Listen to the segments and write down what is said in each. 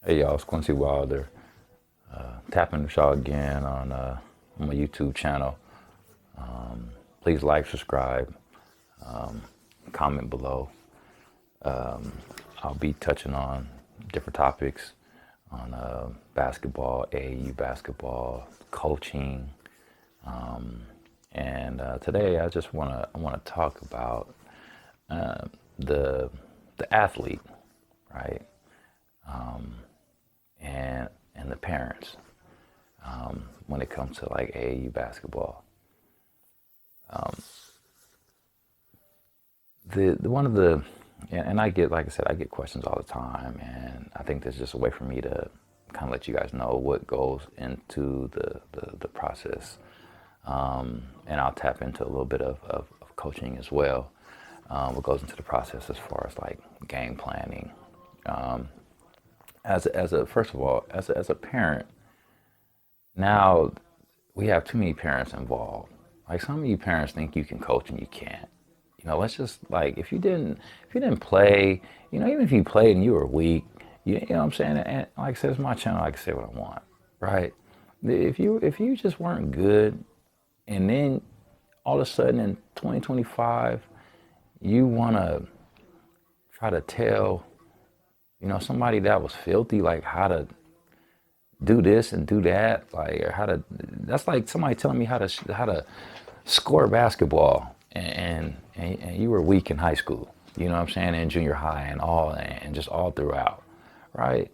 Hey y'all, it's Quincy Wilder. Tapping the show again on my YouTube channel. Please like, subscribe, comment below. I'll be touching on different topics on basketball, AAU basketball, coaching, and today I just wanna talk about the athlete, right, and the parents when it comes to like AAU basketball. The one of the and I get, like I said, I get questions all the time, and I think there's just a way for me to kind of let you guys know what goes into the process, and I'll tap into a little bit of coaching as well. What goes into the process as far as like game planning. As a first of all, as a parent, now we have too many parents involved. Like some of you parents think you can coach and you can't. Let's just like if you didn't play, even if you played and you were weak, you know what I'm saying? And like I said, it's my channel, I can say what I want, right? If you just weren't good, and then all of a sudden in 2025, you wanna try to tell, somebody that was filthy, like how to do this and do that, like, or how to, that's like somebody telling me how to score basketball, and you were weak in high school, you know what I'm saying, in junior high and just all throughout, right?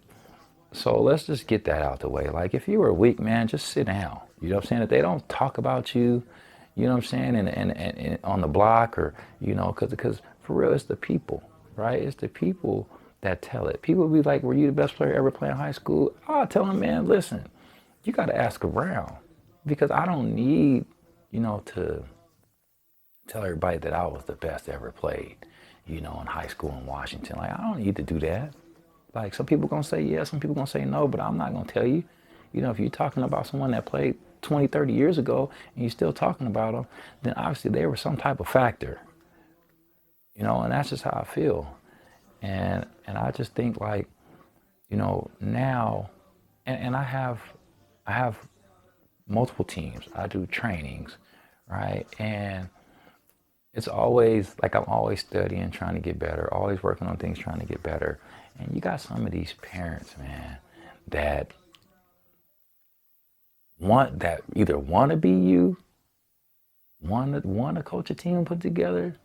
So let's just get that out the way. Like if you were weak, man, just sit down. You know what I'm saying? If they don't talk about you, you know what I'm saying, and on the block, or because for real, it's the people, right? It's the people that tell it. People be like, "Were you the best player ever playing high school?" I'll tell them, man, listen, you got to ask around, because I don't need, to tell everybody that I was the best ever played, in high school in Washington. Like, I don't need to do that. Like, some people gonna say yes, some people gonna say no, but I'm not gonna tell you. If you're talking about someone that played 20, 30 years ago and you're still talking about them, then obviously they were some type of factor, and that's just how I feel. And I just think like, now, and I have multiple teams. I do trainings, right? And it's always like I'm always studying, trying to get better, always working on things, trying to get better. And you got some of these parents, man, that either want to be you, want to coach a team and put together,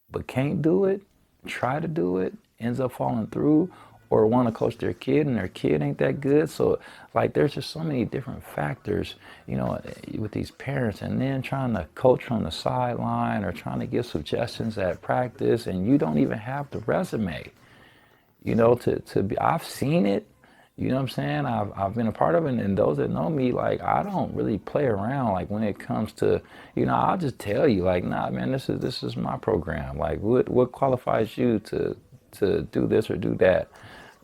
but can't do it, try to do it, ends up falling through, or want to coach their kid and their kid ain't that good. So like there's just so many different factors, with these parents, and then trying to coach from the sideline or trying to give suggestions at practice, and you don't even have the resume, to be. I've seen it. You know what I'm saying? I've been a part of it, and those that know me, like, I don't really play around. Like when it comes to, I'll just tell you, like, nah, man, this is my program. Like, what qualifies you to do this or do that?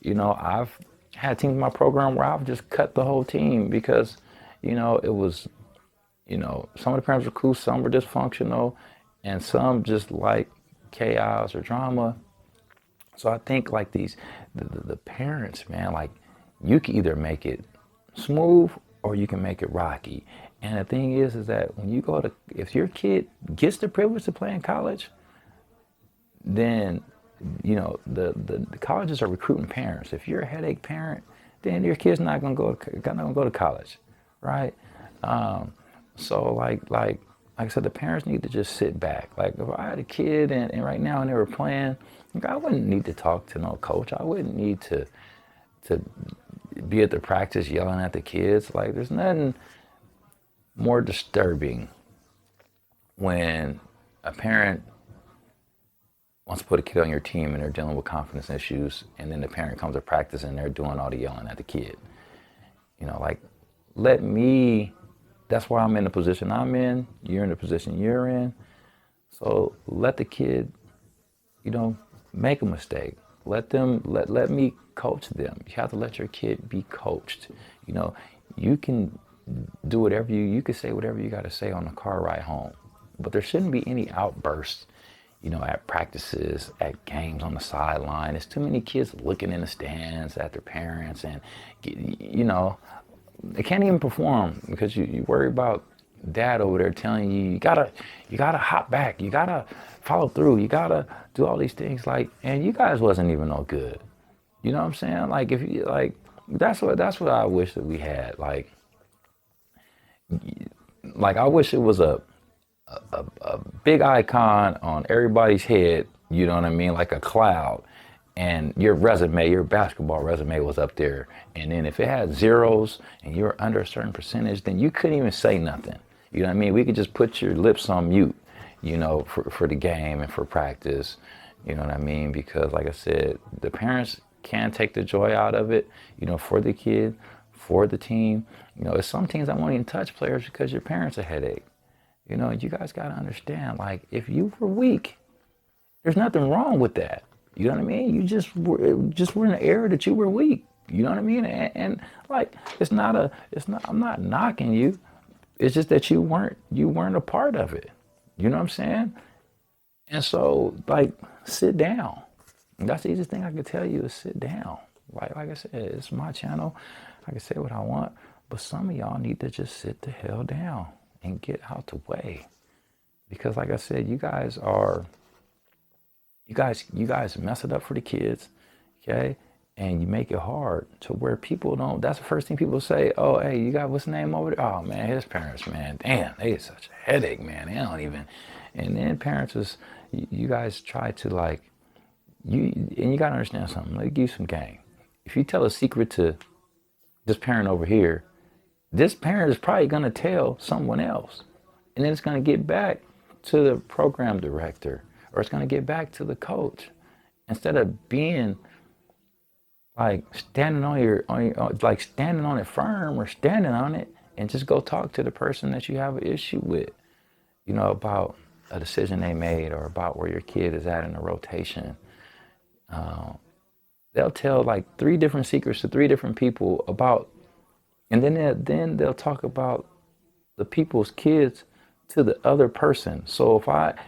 I've had teams in my program where I've just cut the whole team because, it was, some of the parents were cool, some were dysfunctional, and some just like chaos or drama. So I think like the parents, man, like you can either make it smooth or you can make it rocky. And the thing is that when you go to, if your kid gets the privilege to play in college, then, the colleges are recruiting parents. If you're a headache parent, then your kid's not gonna go to college, right? So like I said, the parents need to just sit back. Like if I had a kid and right now and they were playing, like, I wouldn't need to talk to no coach. I wouldn't need to be at the practice yelling at the kids. Like there's nothing more disturbing when a parent wants to put a kid on your team and they're dealing with confidence issues, and then the parent comes to practice and they're doing all the yelling at the kid. Like, let me, that's why I'm in the position I'm in, you're in the position you're in. So let the kid, make a mistake. Let me coach them. You have to let your kid be coached. You can do whatever you can say whatever you got to say on the car ride home, but there shouldn't be any outbursts, at practices, at games on the sideline. There's too many kids looking in the stands at their parents, and they can't even perform because you worry about dad over there telling you you gotta hop back, you gotta follow through, you gotta do all these things, like, and you guys wasn't even no good. You know what I'm saying? Like, if you like, that's what I wish that we had. Like I wish it was a big icon on everybody's head, you know what I mean, like a cloud, and your resume, your basketball resume was up there. And then if it had zeros and you were under a certain percentage, then you couldn't even say nothing. You know what I mean? We could just put your lips on mute, for the game and for practice. You know what I mean? Because like I said, the parents can take the joy out of it, for the kid, for the team. There's some teams that won't even touch players because your parents a headache. You guys got to understand, like, if you were weak, there's nothing wrong with that. You know what I mean? You just were in the era that you were weak. You know what I mean? And like, I'm not knocking you. It's just that you weren't a part of it. You know what I'm saying? And so, like, sit down. That's the easiest thing I can tell you is sit down. Like I said, it's my channel. I can say what I want, but some of y'all need to just sit the hell down and get out the way. Because like I said, you guys mess it up for the kids, okay? And you make it hard to where people don't, that's the first thing people say, oh, hey, you got what's the name over there? Oh man, his parents, man, damn, they is such a headache, man. They don't even, and then parents is, you guys try to like, and you gotta understand something, let me give you some game. If you tell a secret to this parent over here, this parent is probably gonna tell someone else. And then it's gonna get back to the program director, or it's gonna get back to the coach. Instead of being like standing like standing on it firm, or standing on it, and just go talk to the person that you have an issue with, about a decision they made, or about where your kid is at in the rotation. They'll tell like 3 different secrets to 3 different people about, and then they'll talk about the people's kids to the other person. So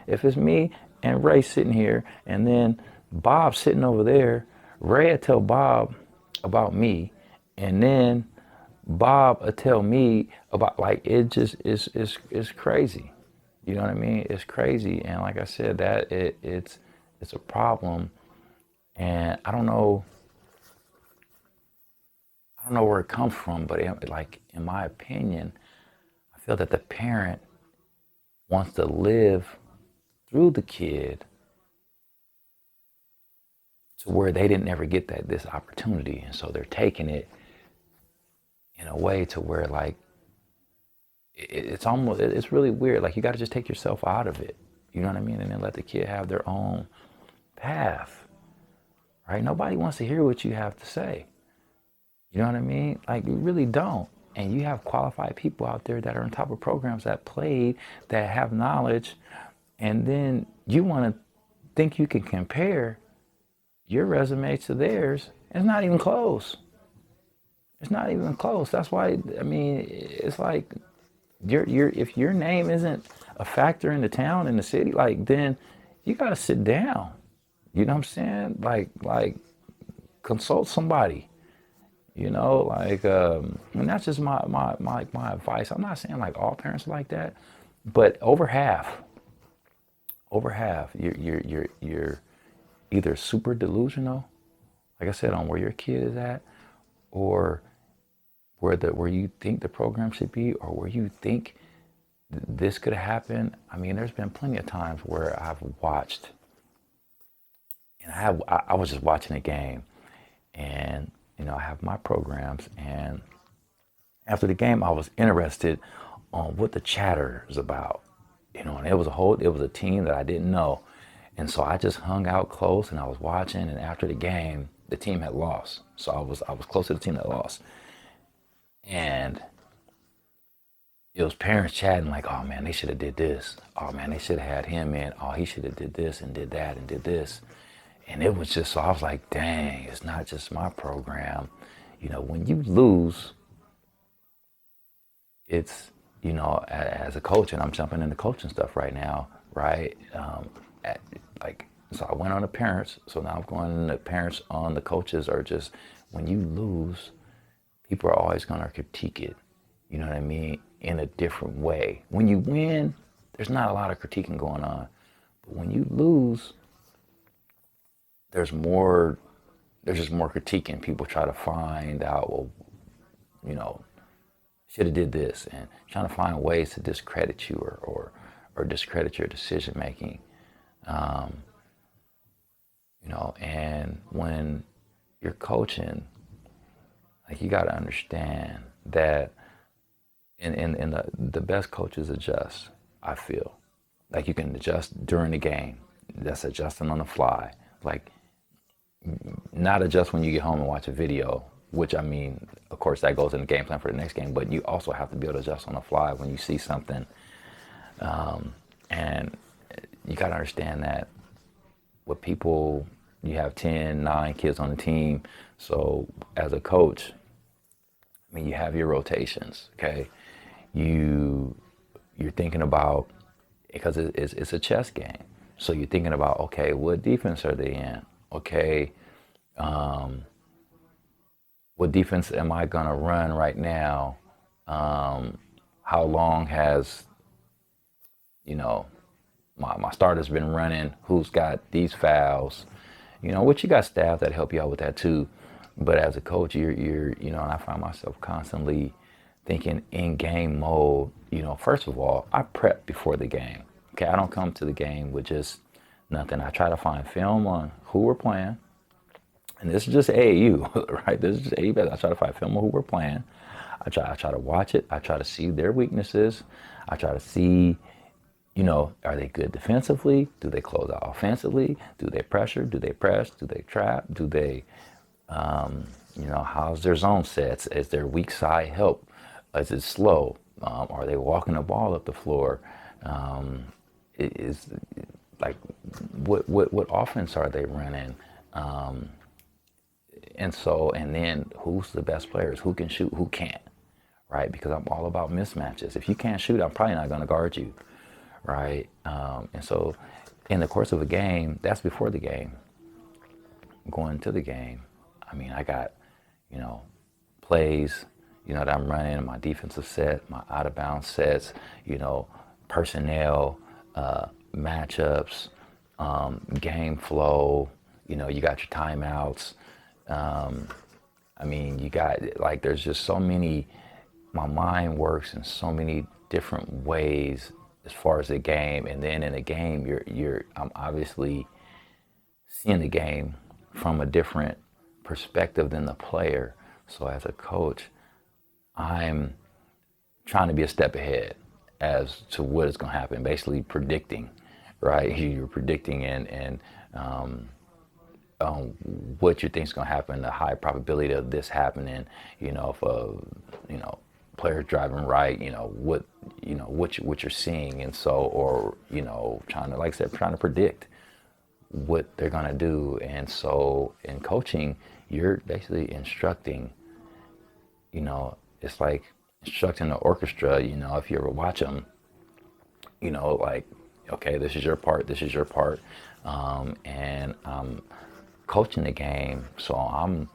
if it's me and Ray sitting here, and then Bob sitting over there, Ray will tell Bob about me, and then Bob will tell me about, like, it just is crazy. You know what I mean? It's crazy, and like I said, that it's a problem, and I don't know where it comes from, but like, in my opinion, I feel that the parent wants to live through the kid to where they didn't ever get this opportunity, and so they're taking it in a way to where, like, it's really weird. Like, you got to just take yourself out of it. You know what I mean? And then let the kid have their own path, right? Nobody wants to hear what you have to say. You know what I mean? Like, you really don't. And you have qualified people out there that are on top of programs, that played, that have knowledge, and then you want to think you can compare your resume to theirs. It's not even close. It's not even close. That's why, I mean, it's like, if your name isn't a factor in the town, in the city, like, then you got to sit down. You know what I'm saying? Like consult somebody. And that's just my advice. I'm not saying like all parents are like that, but over half, you're either super delusional, like I said, on where your kid is at, or where you think the program should be, or where you think this could happen. I mean, there's been plenty of times where I've watched, and I was just watching a game, and I have my programs, and after the game, I was interested on what the chatter is about, and it was a team that I didn't know, and so I just hung out close, and I was watching, and after the game, the team had lost, so I was close to the team that lost, and it was parents chatting like, oh man, they should have did this, oh man, they should have had him in, oh, he should have did this and did that and did this. And it was just, so I was like, dang, it's not just my program. When you lose, it's, as a coach, and I'm jumping into coaching stuff right now, right? at, like, so I went on the parents. So now I'm going on the parents, on the coaches, are just, when you lose, people are always going to critique it. You know what I mean? In a different way. When you win, there's not a lot of critiquing going on. But when you lose, there's more, there's just more critiquing. People try to find out, well, you know, should have did this, and trying to find ways to discredit you, or discredit your decision making. You know, and when you're coaching, like, you got to understand that in the best coaches adjust, I feel. Like, you can adjust during the game. That's adjusting on the fly. Like, not adjust when you get home and watch a video, which, I mean, of course, that goes in the game plan for the next game, but you also have to be able to adjust on the fly when you see something. And you got to understand that with people, you have 10, 9 kids on the team. So as a coach, I mean, you have your rotations, okay? You're thinking about, because it's a chess game. So you're thinking about, okay, what defense are they in? Okay, what defense am I gonna run right now? How long has, you know, my starter's been running? Who's got these fouls? You know, which you got staff that help you out with that too. But as a coach, you're you know, and I find myself constantly thinking in game mode. You know, first of all, I prep before the game. Okay, I don't come to the game with just nothing. I try to find film on who we're playing. And this is just AAU, right? This is just AAU. I try to find film on who we're playing. I try to watch it. I try to see their weaknesses. I try to see, you know, are they good defensively? Do they close out offensively? Do they pressure? Do they press? Do they trap? Do they, you know, how's their zone sets? Is their weak side help? Is it slow? Are they walking the ball up the floor? It is, like, what offense are they running? And so, and then who's the best players? Who can shoot? Who can't? Right? Because I'm all about mismatches. If you can't shoot, I'm probably not going to guard you. Right? And so, in the course of a game, that's before the game. Going to the game, I mean, I got, you know, plays, you know, that I'm running, my defensive set, my out of bounds sets, you know, personnel, matchups, game flow. You know, you got your timeouts. I mean, you got, like, there's just so many, my mind works in so many different ways as far as the game. And then in the game, I'm obviously seeing the game from a different perspective than the player. So as a coach, I'm trying to be a step ahead as to what is going to happen, basically predicting, right? You're predicting and what you think is going to happen, the high probability of this happening. You know, if you know, players driving right, you know what you're seeing, and so, or, you know, trying to, like I said, trying to predict what they're going to do. And so in coaching, you're basically instructing. You know, it's like instructing the orchestra. You know, if you ever watch them, you know, like, okay, this is your part, this is your part, and I'm coaching the game, so I'm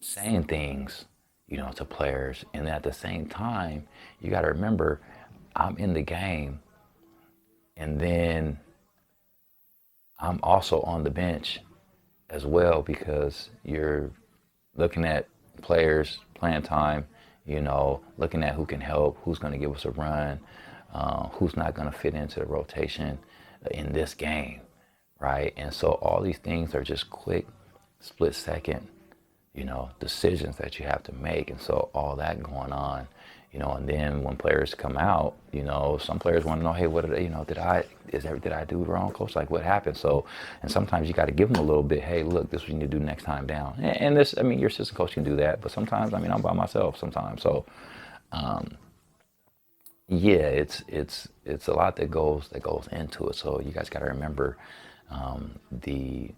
saying things, you know, to players. And at the same time, you got to remember, I'm in the game, and then I'm also on the bench as well, because you're looking at players playing time, you know, looking at who can help, who's going to give us a run, who's not going to fit into the rotation in this game, right? And so all these things are just quick, split second, you know, decisions that you have to make. And so all that going on, you know, and then when players come out, you know, some players want to know, hey, what did I, you know, did I do wrong, coach? Like, what happened? So, and sometimes you got to give them a little bit, hey, look, this is what you need to do next time down. And this, I mean, your assistant coach can do that, but sometimes, I mean, I'm by myself sometimes. So, yeah, it's a lot that goes into it. So you guys got to remember, the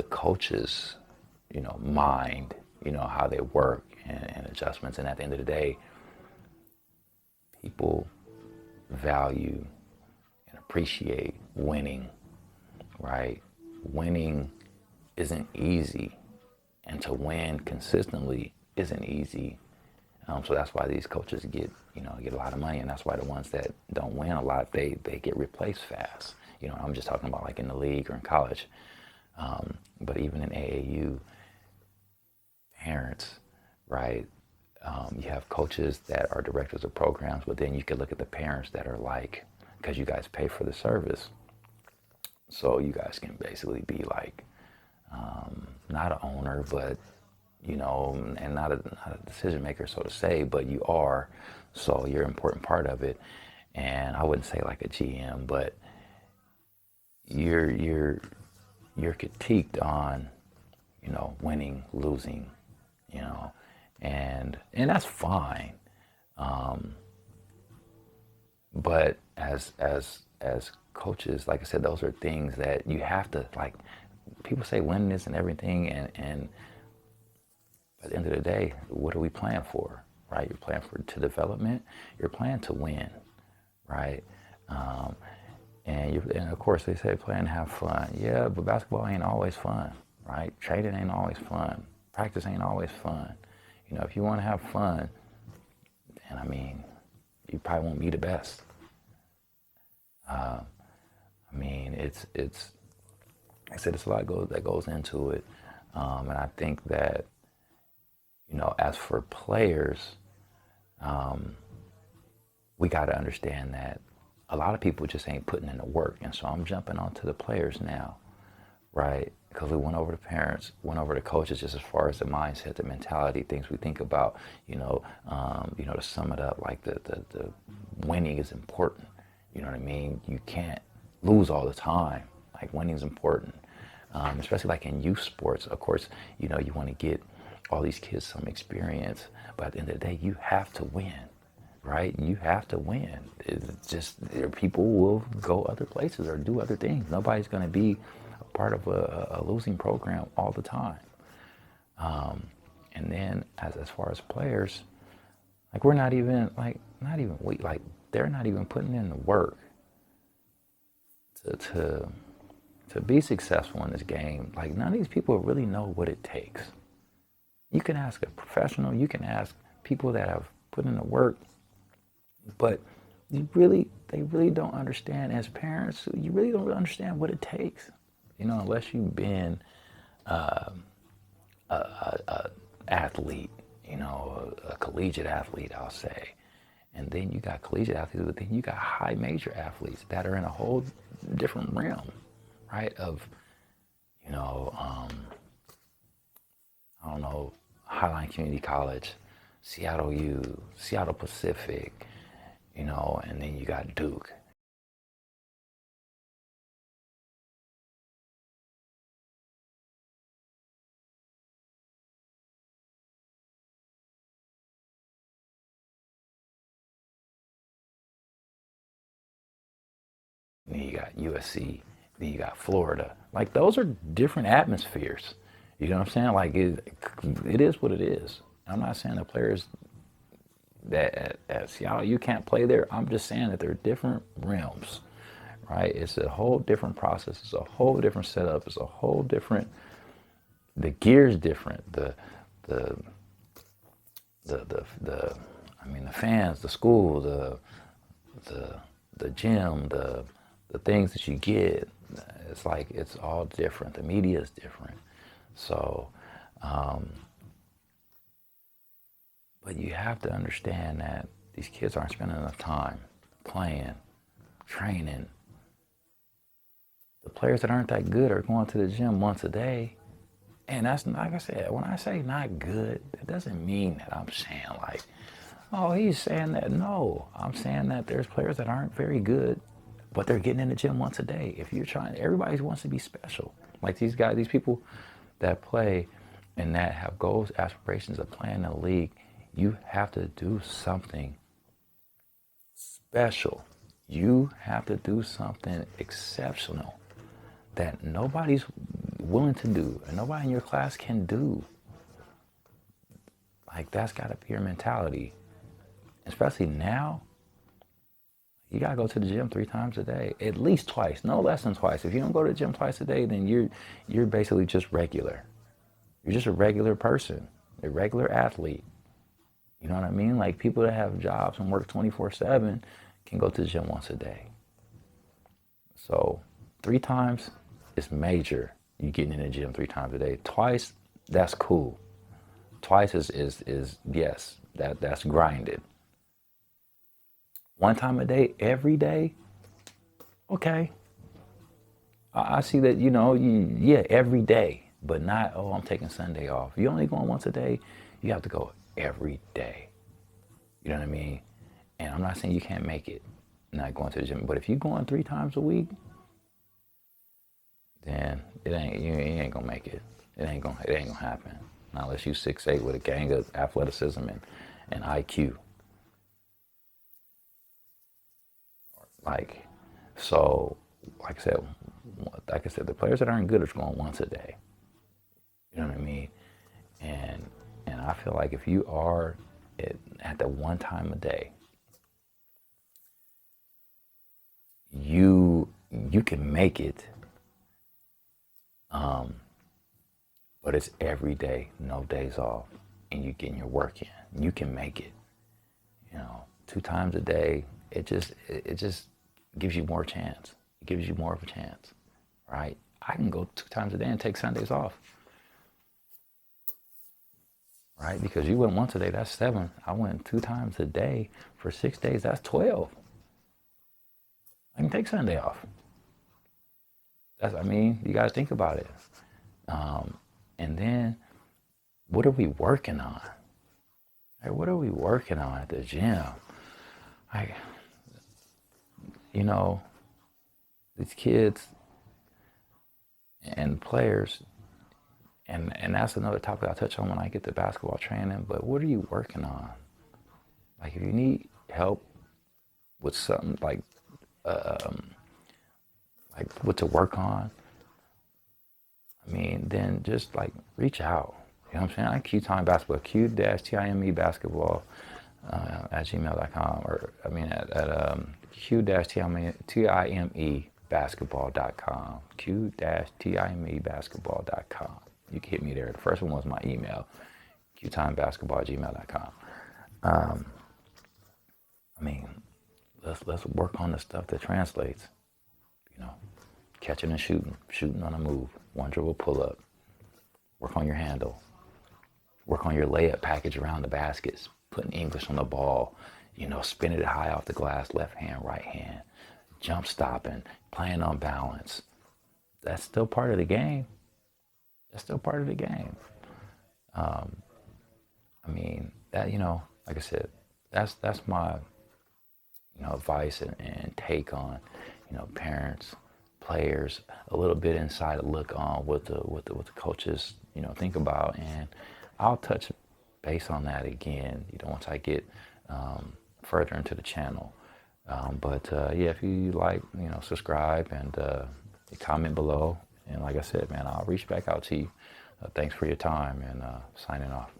coaches, you know, mind, you know, how they work, and adjustments. And at the end of the day, people value and appreciate winning right? Winning isn't easy, and to win consistently isn't easy. So that's why these coaches get a lot of money, and that's why the ones that don't win a lot, they get replaced fast. I'm just talking about like in the league or in college, but even in AAU, parents, right? You have coaches that are directors of programs, but then you can look at the parents that are like, because you guys pay for the service, so you guys can basically be like, not an owner, but and not a decision maker, so to say, but you are, so you're an important part of it. And I wouldn't say like a GM, but you're critiqued on, winning, losing, you know, and that's fine. But as coaches, like I said, those are things that you have to like. People say winning isn't everything, and at the end of the day, what are we playing for, right? You're playing to development. You're playing to win, right? And of course they say playing to have fun. Yeah, but basketball ain't always fun, right? Training ain't always fun. Practice ain't always fun. If you want to have fun, then you probably won't be the best. It's like I said, it's a lot that goes into it, and I think that as for players, we got to understand that a lot of people just ain't putting in the work. And so I'm jumping onto the players now, right? Because we went over the parents, went over the coaches, just as far as the mindset, the mentality, things we think about, to sum it up, like the winning is important. You know what I mean? You can't lose all the time. Like winning is important, especially like in youth sports. Of course, you want to get all these kids some experience, but at the end of the day, you have to win. Right? You have to win. It's just people will go other places or do other things. Nobody's going to be a part of a losing program all the time. And then as far as players, like we're not even they're not even putting in the work to be successful in this game. Like none of these people really know what it takes. You can ask a professional. You can ask people that have put in the work. But they really don't understand. As parents, you really don't understand what it takes, unless you've been a athlete, a collegiate athlete, I'll say. And then you got collegiate athletes, but then you got high major athletes that are in a whole different realm, right? Of, I don't know, Highline Community College, Seattle U, Seattle Pacific, and then you got Duke. Then you got USC, then you got Florida. Like those are different atmospheres. You know what I'm saying? Like it is what it is. I'm not saying the players that at Seattle you can't play there. I'm just saying that they're different realms, right? It's a whole different process. It's a whole different setup. It's a whole different. The gear's different. The the fans, the school, the gym, the things that you get, it's like it's all different. The media is different. So, but you have to understand that these kids aren't spending enough time playing, training. The players that aren't that good are going to the gym once a day. And that's, like I said, when I say not good, it doesn't mean that I'm saying like, oh, he's saying that. No, I'm saying that there's players that aren't very good, but they're getting in the gym once a day. If you're trying, everybody wants to be special. Like these guys, these people that play and that have goals, aspirations of playing in the league, you have to do something special. You have to do something exceptional that nobody's willing to do and nobody in your class can do. Like that's got to be your mentality, especially now. You gotta go to the gym 3 times a day, at least twice, no less than twice. If you don't go to the gym twice a day, then you're basically just regular. You're just a regular person, a regular athlete. You know what I mean? Like people that have jobs and work 24/7 can go to the gym once a day. So 3 times is major. You getting in the gym 3 times a day. Twice, that's cool. Twice is yes, that's grinded. 1 time a day, every day, okay. I see that, yeah, every day, but not, oh, I'm taking Sunday off. You only going once a day, you have to go every day. You know what I mean? And I'm not saying you can't make it not going to the gym, but if you're going 3 times a week, then you ain't gonna make it. It ain't gonna happen. Not unless you 6'8" with a gang of athleticism and IQ. Like, so, like I said, the players that aren't good are going once a day. You know what I mean? And I feel like if you are at the 1 time a day, you can make it, but it's every day, no days off, and you getting your work in. You can make it. 2 times a day, it just gives you more chance. It gives you more of a chance, right? I can go 2 times a day and take Sundays off, right? Because you went once a day, that's 7. I went 2 times a day for 6 days, that's 12. I can take Sunday off. You got to think about it. And then, what are we working on? Like, what are we working on at the gym? Like, these kids and players, and that's another topic I'll touch on when I get to basketball training, but what are you working on? Like, if you need help with something like what to work on, then just like reach out. You know what I'm saying? I Q-Time Basketball, Q-Time Basketball at gmail.com, or at Q-Time basketball.com, Q-Time basketball.com. You can hit me there. The first one was my email, qtimebasketball@gmail.com. Let's work on the stuff that translates. Catching and shooting on a move, one dribble pull up. Work on your handle. Work on your layup package around the baskets, putting English on the ball, spinning it high off the glass, left hand, right hand, jump stopping, playing on balance. That's still part of the game. That's still part of the game. That, like I said, that's my, advice and take on, parents, players, a little bit inside look on what the coaches, think about. And I'll touch base on that again, once I get further into the channel. Yeah, if you like, subscribe and comment below. And like I said, man, I'll reach back out to you. Thanks for your time, and signing off.